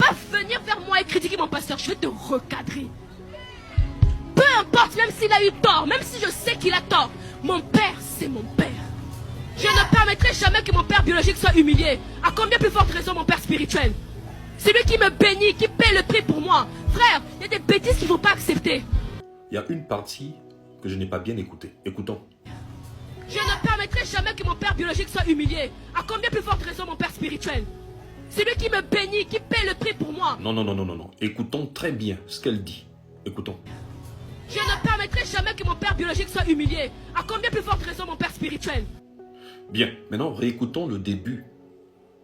pas venir vers moi et critiquer mon pasteur. Je vais te recadrer. Peu importe, même s'il a eu tort, même si je sais qu'il a tort, mon père, c'est mon père. Je ne permettrai jamais que mon père biologique soit humilié. À combien plus forte raison mon père spirituel? C'est lui qui me bénit, qui paie le prix pour moi. Frère, il y a des bêtises qu'il ne faut pas accepter. Il y a une partie que je n'ai pas bien écoutée. Écoutons. Je ne permettrai jamais que mon père biologique soit humilié. À combien plus forte raison mon père spirituel? C'est lui qui me bénit, qui paie le prix pour moi. Non. Écoutons très bien ce qu'elle dit. Écoutons. Je ne permettrai jamais que mon père biologique soit humilié. À combien plus forte raison mon père spirituel? Bien, maintenant réécoutons le début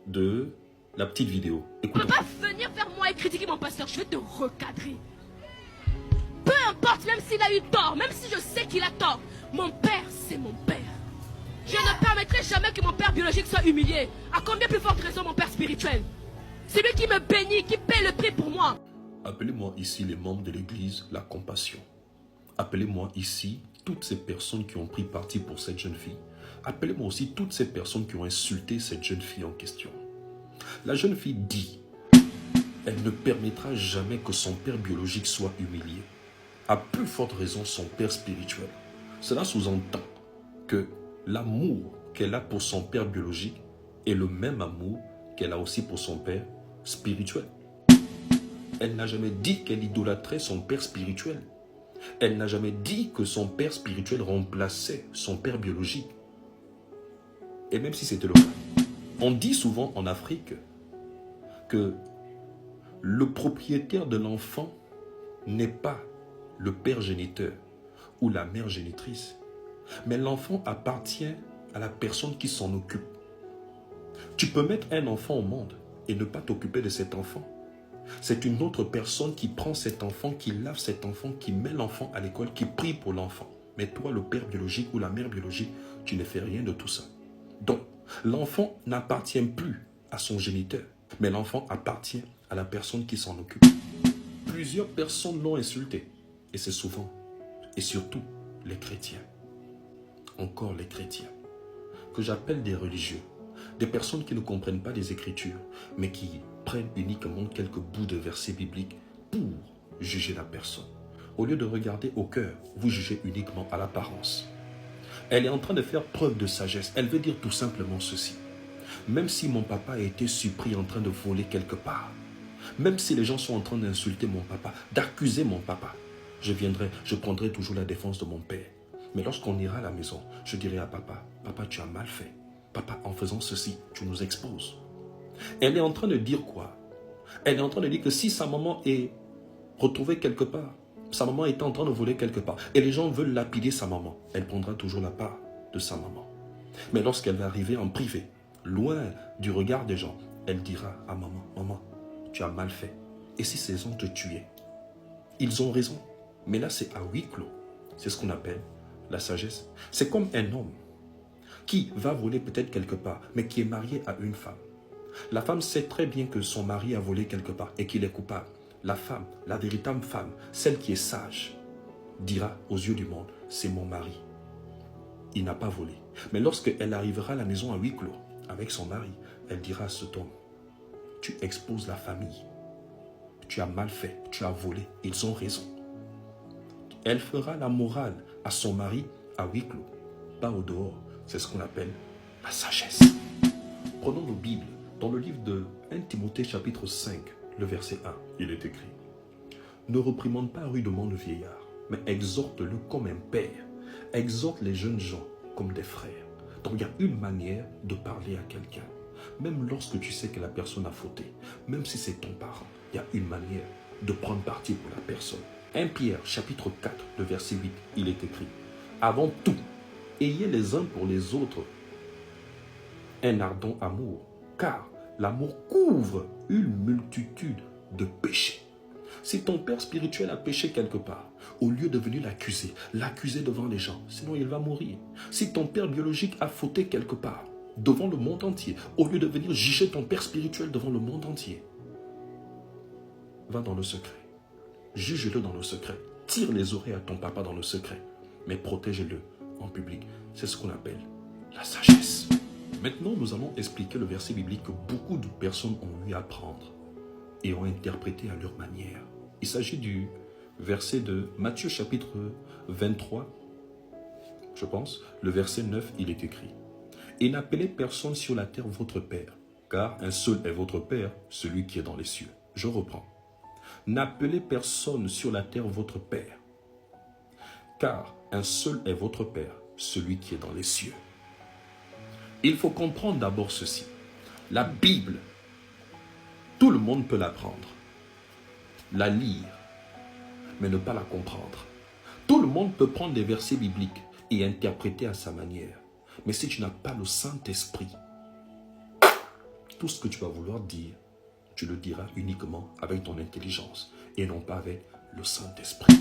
de la petite vidéo. Tu ne peux pas venir vers moi et critiquer mon pasteur. Je vais te recadrer. Peu importe, même s'il a eu tort, même si je sais qu'il a tort, mon père, c'est mon père. Je ne permettrai jamais que mon père biologique soit humilié. À combien plus forte raison mon père spirituel? C'est lui qui me bénit, qui paie le prix pour moi. Appelez-moi ici les membres de l'église La Compassion. Appelez-moi ici toutes ces personnes qui ont pris parti pour cette jeune fille. Appelez-moi aussi toutes ces personnes qui ont insulté cette jeune fille en question. La jeune fille dit, elle ne permettra jamais que son père biologique soit humilié. À plus forte raison son père spirituel. Cela sous-entend que l'amour qu'elle a pour son père biologique est le même amour qu'elle a aussi pour son père spirituel. Elle n'a jamais dit qu'elle idolâtrait son père spirituel. Elle n'a jamais dit que son père spirituel remplaçait son père biologique. Et même si c'était le cas, on dit souvent en Afrique que le propriétaire de l'enfant n'est pas le père géniteur ou la mère génitrice, mais l'enfant appartient à la personne qui s'en occupe. Tu peux mettre un enfant au monde et ne pas t'occuper de cet enfant. C'est une autre personne qui prend cet enfant, qui lave cet enfant, qui met l'enfant à l'école, qui prie pour l'enfant. Mais toi, le père biologique ou la mère biologique, tu ne fais rien de tout ça. Donc, l'enfant n'appartient plus à son géniteur, mais l'enfant appartient à la personne qui s'en occupe. Plusieurs personnes l'ont insulté, et c'est souvent, et surtout, les chrétiens. Encore les chrétiens, que j'appelle des religieux, des personnes qui ne comprennent pas les Écritures, mais qui prennent uniquement quelques bouts de versets bibliques pour juger la personne. Au lieu de regarder au cœur, vous jugez uniquement à l'apparence. Elle est en train de faire preuve de sagesse. Elle veut dire tout simplement ceci. Même si mon papa a été surpris en train de voler quelque part, même si les gens sont en train d'insulter mon papa, d'accuser mon papa, je prendrai toujours la défense de mon père. Mais lorsqu'on ira à la maison, je dirai à papa, papa, tu as mal fait. Papa, en faisant ceci, tu nous exposes. Elle est en train de dire quoi? Elle est en train de dire que si sa maman est retrouvée quelque part, sa maman est en train de voler quelque part, et les gens veulent lapider sa maman, elle prendra toujours la part de sa maman. Mais lorsqu'elle va arriver en privé, loin du regard des gens, elle dira à maman, maman, tu as mal fait. Et si ces gens te tuaient? Ils ont raison. Mais là, c'est à huis clos. C'est ce qu'on appelle la sagesse. C'est comme un homme qui va voler peut-être quelque part, mais qui est marié à une femme. La femme sait très bien que son mari a volé quelque part et qu'il est coupable. La femme, la véritable femme, celle qui est sage, dira aux yeux du monde, c'est mon mari. Il n'a pas volé. Mais lorsqu'elle arrivera à la maison à huis clos avec son mari, elle dira à cet homme, tu exposes la famille. Tu as mal fait, tu as volé. Ils ont raison. Elle fera la morale à son mari à huis clos, pas au dehors. C'est ce qu'on appelle la sagesse. Prenons nos Bibles. Dans le livre de 1 Timothée chapitre 5, le verset 1, il est écrit « Ne reprimande pas rudement le vieillard, mais exhorte-le comme un père. Exhorte les jeunes gens comme des frères. » Donc il y a une manière de parler à quelqu'un. Même lorsque tu sais que la personne a fauté, même si c'est ton parent, il y a une manière de prendre parti pour la personne. 1 Pierre chapitre 4, le verset 8, il est écrit « Avant tout, ayez les uns pour les autres un ardent amour, car l'amour couvre une multitude de péchés. » Si ton père spirituel a péché quelque part, au lieu de venir l'accuser devant les gens, sinon il va mourir. Si ton père biologique a fauté quelque part, devant le monde entier, au lieu de venir juger ton père spirituel devant le monde entier, va dans le secret. Juge-le dans le secret. Tire les oreilles à ton papa dans le secret, mais protège-le en public. C'est ce qu'on appelle la sagesse. Maintenant, nous allons expliquer le verset biblique que beaucoup de personnes ont eu à prendre. et ont interprété à leur manière. Il s'agit du verset de Matthieu chapitre 23, je pense, le verset 9, il est écrit. Et n'appelez personne sur la terre votre Père, car un seul est votre Père, celui qui est dans les cieux. Je reprends. N'appelez personne sur la terre votre Père, car un seul est votre Père, celui qui est dans les cieux. Il faut comprendre d'abord ceci. La Bible, tout le monde peut l'apprendre, la lire, mais ne pas la comprendre. Tout le monde peut prendre des versets bibliques et interpréter à sa manière. Mais si tu n'as pas le Saint-Esprit, tout ce que tu vas vouloir dire, tu le diras uniquement avec ton intelligence et non pas avec le Saint-Esprit.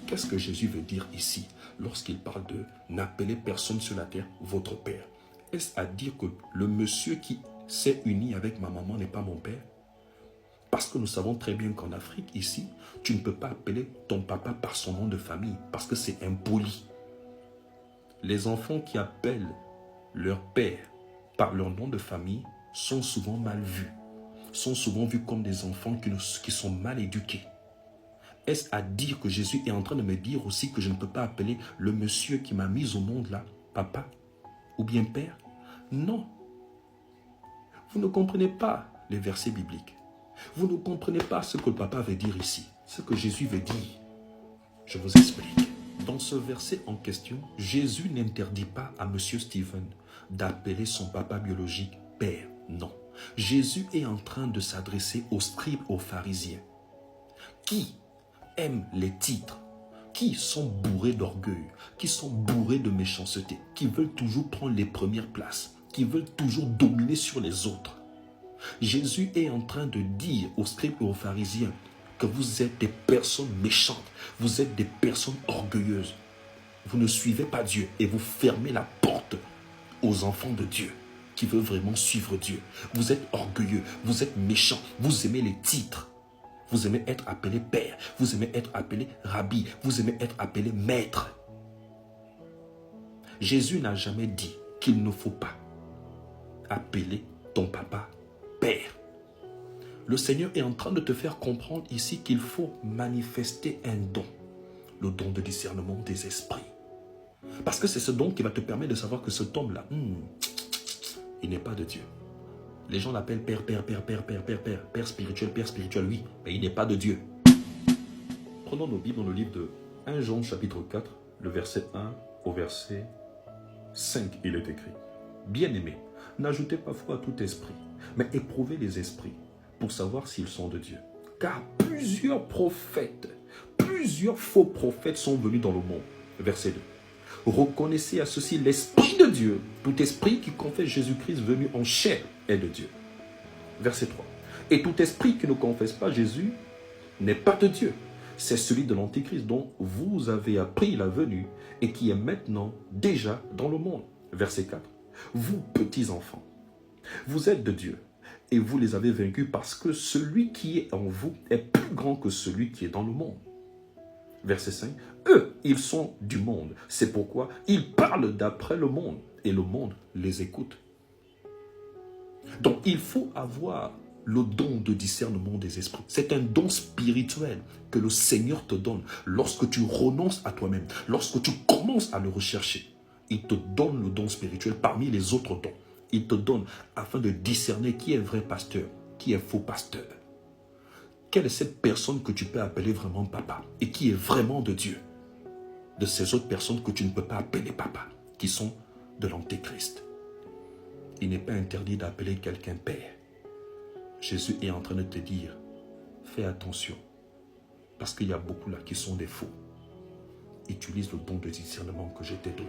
Qu'est-ce que Jésus veut dire ici lorsqu'il parle de « n'appelez personne sur la terre votre Père » ? Est-ce à dire que le monsieur qui s'est uni avec ma maman n'est pas mon père? Parce que nous savons très bien qu'en Afrique, ici, tu ne peux pas appeler ton papa par son nom de famille parce que c'est impoli. Les enfants qui appellent leur père par leur nom de famille sont souvent mal vus, sont souvent vus comme des enfants qui sont mal éduqués. Est-ce à dire que Jésus est en train de me dire aussi que je ne peux pas appeler le monsieur qui m'a mis au monde là, papa ou bien père? Non. Vous ne comprenez pas les versets bibliques. Vous ne comprenez pas ce que le papa veut dire ici, ce que Jésus veut dire. Je vous explique. Dans ce verset en question, Jésus n'interdit pas à monsieur Stephen d'appeler son papa biologique père. Non. Jésus est en train de s'adresser aux scribes, aux pharisiens, qui aiment les titres, qui sont bourrés d'orgueil, qui sont bourrés de méchanceté, qui veulent toujours prendre les premières places, qui veulent toujours dominer sur les autres. Jésus est en train de dire aux scribes et aux pharisiens que vous êtes des personnes méchantes, vous êtes des personnes orgueilleuses. Vous ne suivez pas Dieu et vous fermez la porte aux enfants de Dieu qui veulent vraiment suivre Dieu. Vous êtes orgueilleux, vous êtes méchants, vous aimez les titres. Vous aimez être appelé père, vous aimez être appelé rabbi, vous aimez être appelé maître. Jésus n'a jamais dit qu'il ne faut pas appeler ton papa père. Le Seigneur est en train de te faire comprendre ici qu'il faut manifester un don, le don de discernement des esprits. Parce que c'est ce don qui va te permettre de savoir que cet homme-là, il n'est pas de Dieu. Les gens l'appellent père spirituel, oui, mais il n'est pas de Dieu. Prenons nos Bibles dans le livre de 1 Jean chapitre 4, le verset 1 au verset 5, il est écrit. Bien-aimés, n'ajoutez pas foi à tout esprit, mais éprouvez les esprits pour savoir s'ils sont de Dieu. Car plusieurs faux prophètes sont venus dans le monde. Verset 2. Reconnaissez à ceci l'Esprit de Dieu. Tout esprit qui confesse Jésus-Christ venu en chair est de Dieu. Verset 3. Et tout esprit qui ne confesse pas Jésus n'est pas de Dieu. C'est celui de l'Antéchrist dont vous avez appris la venue et qui est maintenant déjà dans le monde. Verset 4. Vous, petits enfants, vous êtes de Dieu et vous les avez vaincus parce que celui qui est en vous est plus grand que celui qui est dans le monde. Verset 5. Eux, ils sont du monde. C'est pourquoi ils parlent d'après le monde et le monde les écoute. Donc, il faut avoir le don de discernement des esprits. C'est un don spirituel que le Seigneur te donne lorsque tu renonces à toi-même, lorsque tu commences à le rechercher. Il te donne le don spirituel parmi les autres dons. Il te donne afin de discerner qui est vrai pasteur, qui est faux pasteur. Quelle est cette personne que tu peux appeler vraiment papa et qui est vraiment de Dieu? De ces autres personnes que tu ne peux pas appeler papa, qui sont de l'Antéchrist. Il n'est pas interdit d'appeler quelqu'un père. Jésus est en train de te dire, fais attention, parce qu'il y a beaucoup là qui sont des faux. Utilise le don de discernement que je t'ai donné.